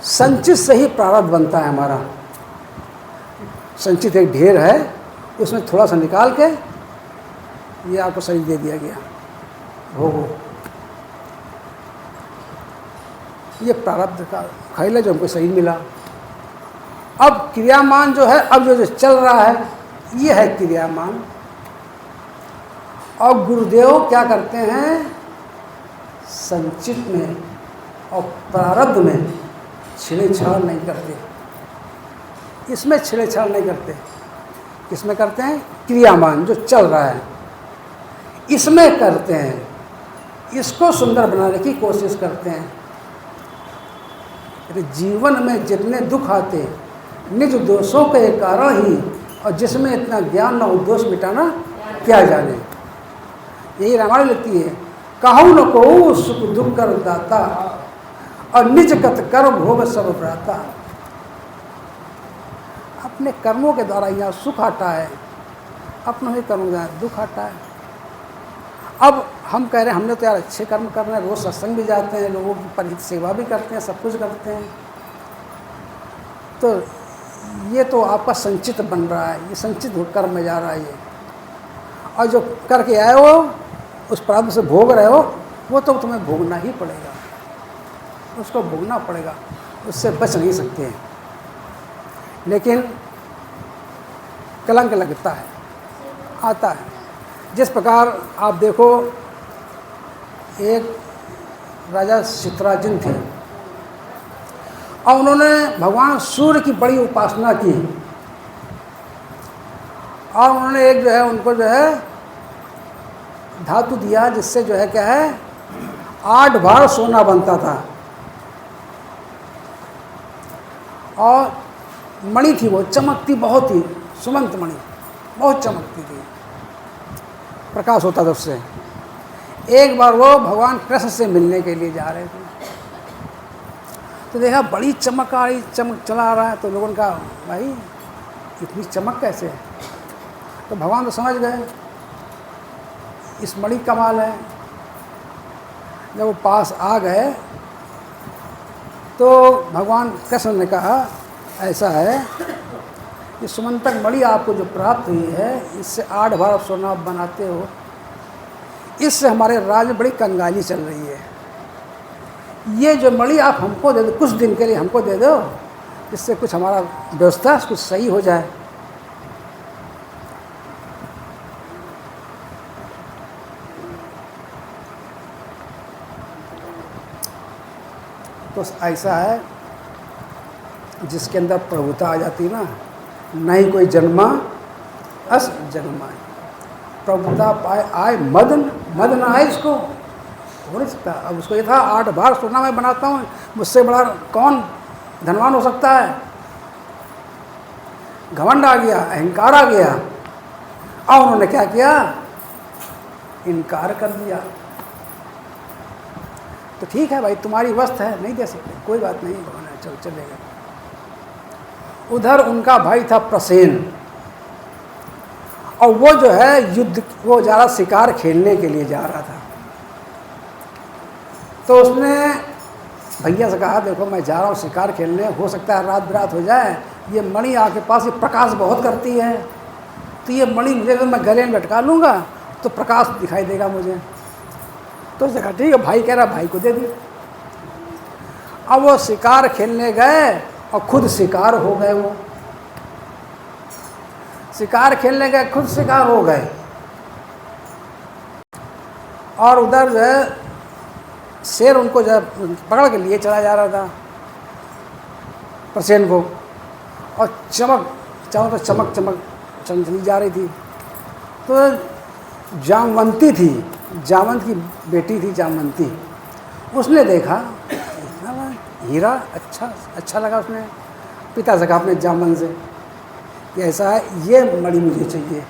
संचित से ही प्रारब्ध बनता है हमारा। संचित एक ढेर है, उसमें थोड़ा सा निकाल के ये आपको शरीर दे दिया गया, भोगो। ये प्रारब्ध का खेल है जो हमको शरीर मिला। अब क्रियामान जो है, अब जो चल रहा है ये है क्रियामान। और गुरुदेव क्या करते हैं, संचित में और प्रारब्ध में छेड़छाड़ नहीं करते। इसमें छेड़छाड़ नहीं करते। किसमें करते हैं, क्रियामान जो चल रहा है इसमें करते हैं। इसको सुंदर बनाने की कोशिश करते हैं। जीवन में जितने दुख आते निज दोषों के कारण ही, और जिसमें इतना ज्ञान न हो दोष मिटाना क्या जाने। यही रामायण लिखती है, कहूँ न को सुख दुख कर दाता, और निज कत कर्म भोग सब भ्राता। अपने कर्मों के द्वारा यहाँ सुख आता है, अपने ही कर्मों के द्वारा दुख आता है। अब हम कह रहे हैं हमने तो यार अच्छे कर्म कर रहे हैं, रोज़ सत्संग भी जाते हैं, लोगों की परिहित सेवा भी करते हैं, सब कुछ करते हैं, तो ये तो आपका संचित बन रहा है, ये संचित कर्म में जा रहा है ये। और जो करके आए हो उस प्रारब्ध से भोग रहे हो, वो तो तुम्हें भोगना ही पड़ेगा, उसको भोगना पड़ेगा, उससे बच नहीं सकते हैं। लेकिन कलंक लगता है, आता है। जिस प्रकार आप देखो, एक राजा चित्रार्जुन थे और उन्होंने भगवान सूर्य की बड़ी उपासना की, और उन्होंने एक जो है उनको जो है धातु दिया, जिससे जो है क्या है 8 बार सोना बनता था। और मणि थी वो, चमकती बहुत ही, सुमंत मणि बहुत चमकती थी, प्रकाश होता था उससे। एक बार वो भगवान कृष्ण से मिलने के लिए जा रहे थे, तो देखा बड़ी चमक आ रही, चमक चला आ रहा है, तो लोगों ने कहा भाई इतनी चमक कैसे है। तो भगवान तो समझ गए इस मणि कमाल है। जब वो पास आ गए तो भगवान कृष्ण ने कहा ऐसा है, ये सुमंतक मणि आपको जो प्राप्त हुई है, इससे 8 बार आप सोना बनाते हो, इससे हमारे राज्य में बड़ी कंगाली चल रही है। ये जो मणि आप हमको दे दो, कुछ दिन के लिए हमको दे दो, इससे कुछ हमारा व्यवस्था कुछ सही हो जाए। तो ऐसा है जिसके अंदर प्रभुता आ जाती है ना, नहीं कोई जन्मा अस जन्माए, प्रभुता पाए आए मदन, मद ना आए इसको हो नहीं सकता। अब उसको ये था 8 बार सोना मैं बनाता हूँ, मुझसे बड़ा कौन धनवान हो सकता है। घमंड आ गया, अहंकार आ गया, और उन्होंने क्या किया, इनकार कर दिया। तो ठीक है भाई, तुम्हारी वस्त है, नहीं दे सकते, कोई बात नहीं, चल चलेगा। उधर उनका भाई था प्रसेन, और वो जो है युद्ध, वो जा रहा शिकार खेलने के लिए जा रहा था। तो उसने भैया से कहा देखो मैं जा रहा हूँ शिकार खेलने, हो सकता है रात बिरात हो जाए, ये मणि आपके पास ये प्रकाश बहुत करती है, तो ये मणि मुझे अगर मैं गले में लटका लूँगा तो प्रकाश दिखाई देगा मुझे। तो उसने कहा ठीक है, भाई कह रहा, भाई को दे दी। अब वो शिकार खेलने गए और खुद शिकार हो गए। वो शिकार खेलने गए, खुद शिकार हो गए, और उधर जो है शेर उनको जो है पकड़ के लिए चला जा रहा था प्रसेन को, और चमक चारों तरफ चमक चमक चली जा रही थी। तो जामवंती थी, जामवंत की बेटी थी जामवंती, उसने देखा इतना बड़ा हीरा, अच्छा लगा। उसने पिता से कहा अपने जामवंत से कि ऐसा है, ये मणि मुझे चाहिए।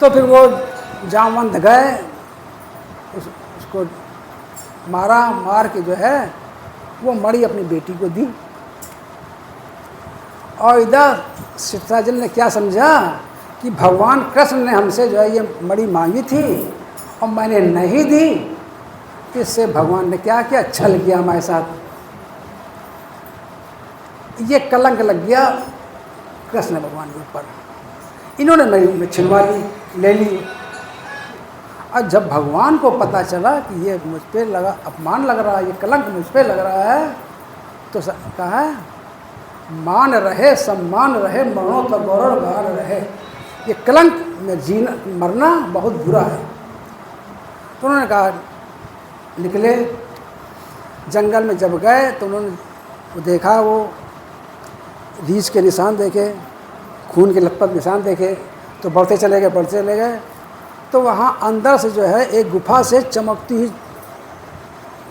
तो फिर वो जामवंत गए, उसको मारा, मार के जो है वो मणि अपनी बेटी को दी। और इधर चित्रार्जुन ने क्या समझा कि भगवान कृष्ण ने हमसे जो है ये मणि मांगी थी और मैंने नहीं दी, इससे भगवान ने क्या किया, छल किया हमारे साथ। ये कलंक लग गया कृष्ण भगवान के ऊपर, इन्होंने मेरी छिनवा ली, ले ली। और जब भगवान को पता चला कि ये मुझ पर लगा अपमान लग रहा है, ये कलंक मुझ पर लग रहा है, तो कहा मान रहे सम्मान रहे मरणो तो गौरव गान रहे, ये कलंक में जीना मरना बहुत बुरा है। तो उन्होंने कहा निकले जंगल में। जब गए तो उन्होंने देखा, वो रीछ के निशान देखे, खून के लथपथ निशान देखे, तो बढ़ते चले गए। तो वहाँ अंदर से जो है एक गुफा से चमकती हुई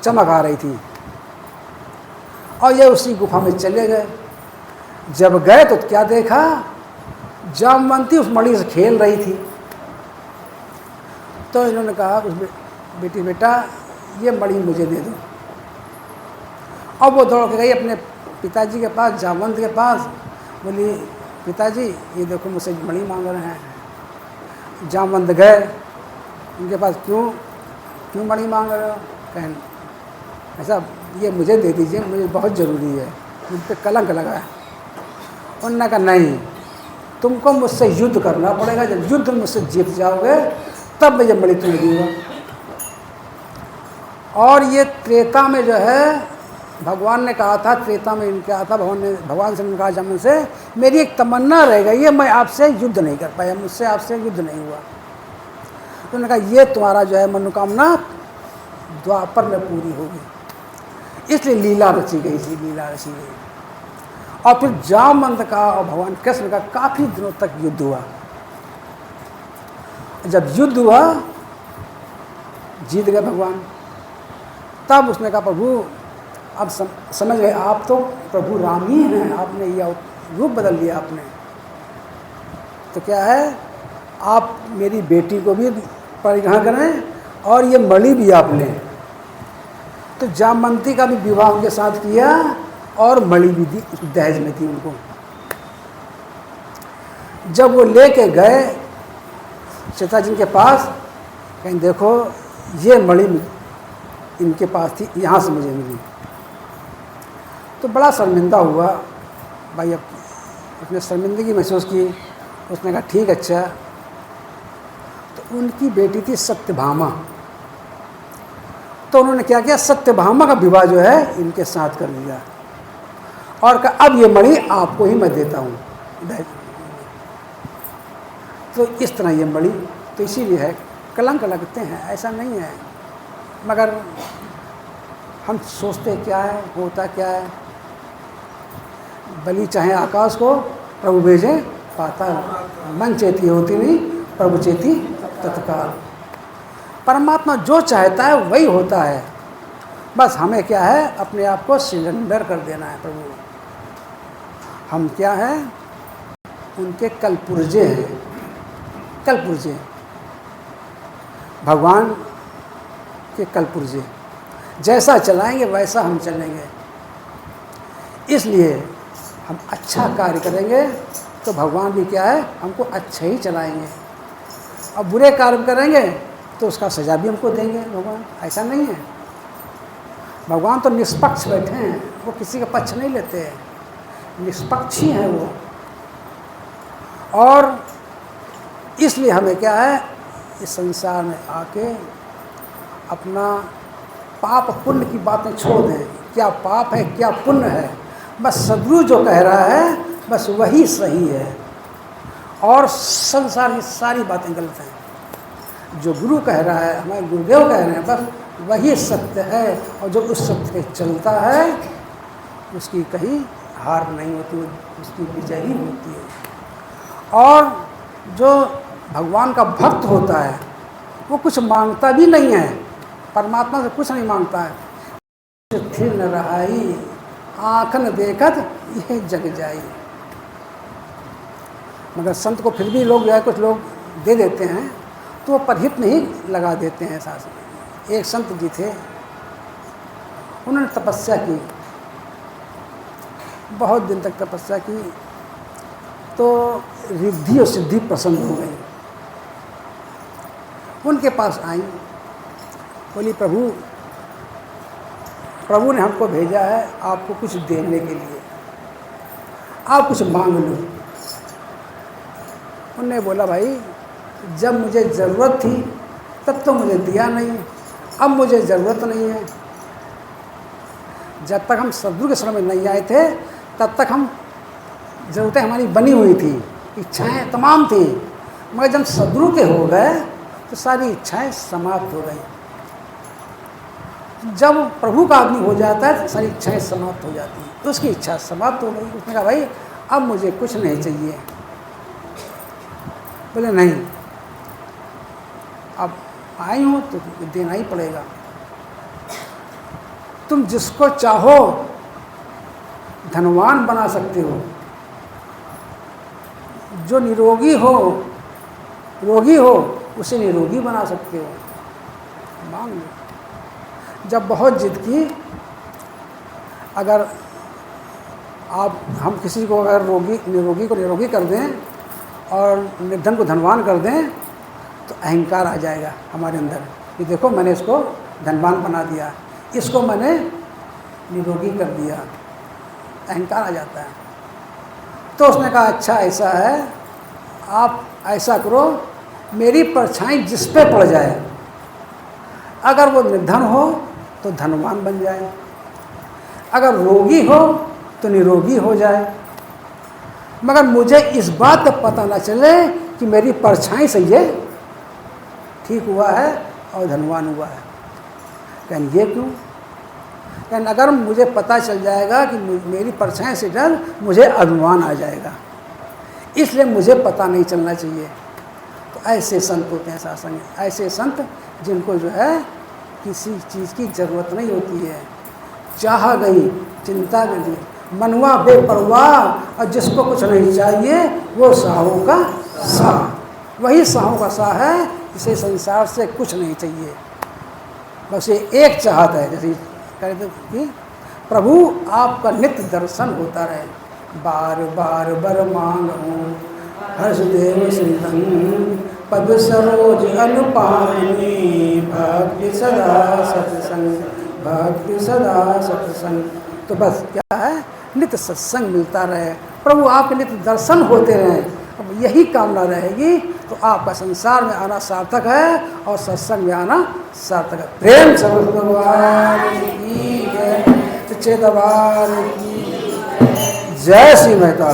चमक आ रही थी, और ये उसी गुफा में चले गए। जब गए तो क्या देखा, जामवंती उस मणि से खेल रही थी। तो इन्होंने कहा उस बेटा ये मणि मुझे दे दो। अब वो दौड़ के गई अपने पिताजी के पास, जामवंत के पास, बोली पिताजी ये देखो मुझसे मणि मांग रहे हैं। जामवंत गए उनके पास, क्यों मणि मांग रहे हो? कहें ऐसा ये मुझे दे दीजिए, मुझे बहुत ज़रूरी है, मुझ पर कलंक लगा है। उन्होंने कहा नहीं, तुमको मुझसे युद्ध करना पड़ेगा, जब युद्ध मुझसे जीत जाओगे तब मैं ये मणि तुम्हें दूंगा। और ये त्रेता में जो है भगवान ने कहा था, त्रेता में इनका कहा था, भगवान से कहा जमन से, मेरी एक तमन्ना रह गई है, मैं आपसे युद्ध नहीं कर पाया, मुझसे आपसे युद्ध नहीं हुआ। तो उन्होंने कहा ये तुम्हारा जो है मनोकामना द्वापर में पूरी होगी, इसलिए लीला रची गई थी, लीला रची गई। और फिर जामवंत का और भगवान कृष्ण का काफ़ी दिनों तक युद्ध हुआ। जब युद्ध हुआ, जीत गए भगवान, तब उसने कहा प्रभु अब समझ गए आप तो प्रभु राम ही हैं, आपने यह रूप बदल लिया आपने, तो क्या है आप मेरी बेटी को भी परिग्रहण करें और ये मणि भी आपने। तो जामवंती का भी विवाह उनके साथ किया और मणि भी दी, दहेज में थी उनको। जब वो लेके गए सीता जी के पास, कहीं देखो ये मणि इनके पास थी, यहाँ से मुझे मिली। तो बड़ा शर्मिंदा हुआ भाई, अब उसने शर्मिंदगी महसूस की। उसने कहा ठीक अच्छा। तो उनकी बेटी थी सत्यभामा, तो उन्होंने क्या किया, सत्यभामा का विवाह जो है इनके साथ कर लिया और कहा अब ये मणि आपको ही मैं देता हूँ। तो इस तरह ये मणि, तो इसीलिए है कलंक लगते हैं, ऐसा नहीं है, मगर हम सोचते क्या है, होता क्या है। बलि चाहे आकाश को प्रभु भेजे पाताल, मन चेती होती नहीं प्रभु चेती तत्काल। परमात्मा जो चाहता है वही होता है, बस हमें क्या है अपने आप को सिलेंडर कर देना है प्रभु। हम क्या है उनके कलपुर्जे हैं, कलपुर्जे, भगवान के कलपुर्जे, जैसा चलाएंगे वैसा हम चलेंगे। इसलिए हम अच्छा कार्य करेंगे तो भगवान भी क्या है हमको अच्छा ही चलाएंगे, और बुरे कार्य करेंगे तो उसका सजा भी हमको देंगे भगवान। ऐसा नहीं है, भगवान तो निष्पक्ष बैठे हैं, वो किसी का पक्ष नहीं लेते हैं, निष्पक्ष ही हैं वो। और इसलिए हमें क्या है इस संसार में आके अपना पाप पुण्य की बातें छोड़ दें, क्या पाप है क्या पुण्य है, बस सदगुरु जो कह रहा है बस वही सही है, और संसार की सारी बातें गलत हैं। जो गुरु कह रहा है, हमारे गुरुदेव कह रहे हैं, बस वही सत्य है, और जो उस सत्य पे चलता है उसकी कहीं हार नहीं होती, उसकी विजय ही होती है। और जो भगवान का भक्त होता है वो कुछ मांगता भी नहीं है, परमात्मा से कुछ नहीं मांगता है, स्थिर न रहाई आँख न देखत यह जग जाई। मगर संत को फिर भी लोग जो है कुछ लोग दे देते हैं तो वो परहित नहीं लगा देते हैं सास में। एक संत जी थे, उन्होंने तपस्या की, बहुत दिन तक तपस्या की, तो रिद्धि और सिद्धि प्रसन्न हो गई। उनके पास आई, बोली प्रभु प्रभु ने हमको भेजा है आपको कुछ देने के लिए, आप कुछ मांग लो। उन्होंने बोला भाई जब मुझे ज़रूरत थी तब तो मुझे दिया नहीं, अब मुझे ज़रूरत नहीं है। जब तक हम सद्गुरु के शरण में नहीं आए थे तब तक हम ज़रूरतें हमारी बनी हुई थी, इच्छाएं तमाम थी, मगर जब सद्गुरु के हो गए तो सारी इच्छाएं समाप्त हो गई। जब प्रभु का आदमी हो जाता है तो सारी इच्छाएं समाप्त हो जाती हैं, तो उसकी इच्छा समाप्त हो गई। उसने कहा भाई अब मुझे कुछ नहीं चाहिए। बोले नहीं, अब आई हूँ तो देना ही पड़ेगा। तुम जिसको चाहो धनवान बना सकते हो, जो निरोगी हो रोगी हो उसे निरोगी बना सकते हो, मांग लो। जब बहुत जिद की, अगर आप हम किसी को अगर निरोगी को निरोगी कर दें और निर्धन को धनवान कर दें तो अहंकार आ जाएगा हमारे अंदर कि देखो मैंने इसको धनवान बना दिया, इसको मैंने निरोगी कर दिया, अहंकार आ जाता है। तो उसने कहा अच्छा ऐसा है, आप ऐसा करो मेरी परछाई जिस पे पड़ जाए, अगर वो निर्धन हो तो धनवान बन जाए, अगर रोगी हो तो निरोगी हो जाए, मगर मुझे इस बात का पता ना चले कि मेरी परछाई से ये ठीक हुआ है और धनवान हुआ है। कहन ये क्यों? कहन अगर मुझे पता चल जाएगा कि मेरी परछाई से डर मुझे अभिमान आ जाएगा, इसलिए मुझे पता नहीं चलना चाहिए। तो ऐसे संत होते हैं सत्संग, ऐसे संत जिनको जो है किसी चीज़ की ज़रूरत नहीं होती है, चाह गई चिंता गई, मनवा बेपरवाह, और जिसको कुछ नहीं चाहिए वो साहों का साह, वही साहों का साह है जिसे संसार से कुछ नहीं चाहिए, बस ये एक चाहत है। जैसे कहते कि प्रभु आपका नित्य दर्शन होता रहे, बार बार बर मांगूं हर्षदेव श्रीधन पद सरोज अनुपानी भक्ति सदा सत्संग, भक्ति सदा सत्संग। तो बस क्या है, नित्य सत्संग मिलता रहे, प्रभु आपके नित्य दर्शन होते रहें, अब यही कामना रहेगी तो आपका संसार में आना सार्थक है और सत्संग में आना सार्थक है। प्रेम से भगवान की जय, सच्चे दरबार की जय। श्री मेहता।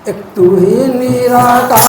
एक तू ही निराकार